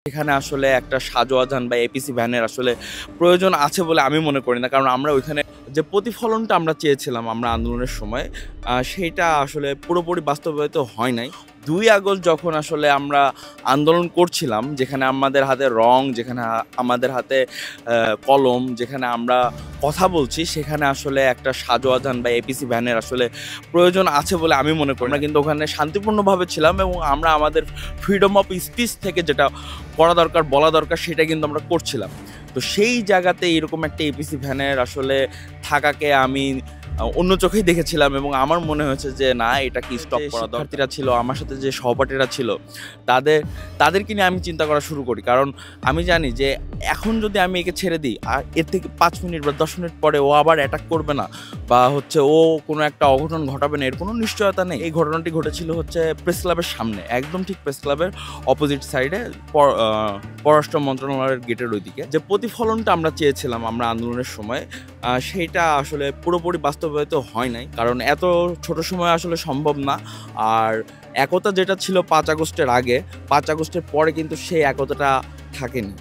এখানে আসলে একটা সাজোয়াজান বা এপিসি ভ্যানের আসলে প্রয়োজন আছে বলে আমি মনে করি না। কারণ আমরা ওইখানে যে প্রতিফলনটা আমরা চেয়েছিলাম আমরা আন্দোলনের সময় সেইটা আসলে পুরোপুরি বাস্তবায়িত হয় নাই। ২ আগস্ট যখন আসলে আমরা আন্দোলন করছিলাম, যেখানে আমাদের হাতে রং, যেখানে আমাদের হাতে কলম, যেখানে আমরা কথা বলছি, সেখানে আসলে একটা সাজোয়াজান বা এপিসি ভ্যানের আসলে প্রয়োজন আছে বলে আমি মনে করি। আমরা কিন্তু ওখানে শান্তিপূর্ণভাবে ছিলাম এবং আমরা আমাদের ফ্রিডম অফ স্পিচ থেকে যেটা করা দরকার, বলা দরকার, সেটা কিন্তু আমরা করছিলাম। তো সেই জায়গাতে এরকম একটা এপিসি ভ্যানের আসলে থাকাকে আমি অন্য চোখেই দেখেছিলাম এবং আমার মনে হয়েছে যে না, এটা কি স্টপ করা দরকার। শিক্ষার্থীরা ছিল, আমার সাথে যে সহপাঠীরা ছিল, তাদেরকে নিয়ে আমি চিন্তা করা শুরু করি। কারণ আমি জানি যে এখন যদি আমি একে ছেড়ে দিই, আর এর থেকে ৫ মিনিট বা ১০ মিনিট পরে ও আবার অ্যাটাক করবে না, বা ও কোনো একটা অঘটন ঘটাবে না, এর কোনো নিশ্চয়তা নেই। এই ঘটনাটি ঘটেছিল প্রেস ক্লাবের সামনে, একদম ঠিক প্রেস ক্লাবের অপোজিট সাইডে, পররাষ্ট্র মন্ত্রণালয়ের গেটের ওইদিকে। যে প্রতিফলনটা আমরা চেয়েছিলাম আমরা আন্দোলনের সময়, সেইটা আসলে পুরোপুরি বাস্তবায়িত হয় নাই। কারণ এত ছোট সময় আসলে সম্ভব না। আর একতা যেটা ছিল ৫ আগস্টের আগে, ৫ আগস্টের পরে কিন্তু সেই একতাটা থাকেনি।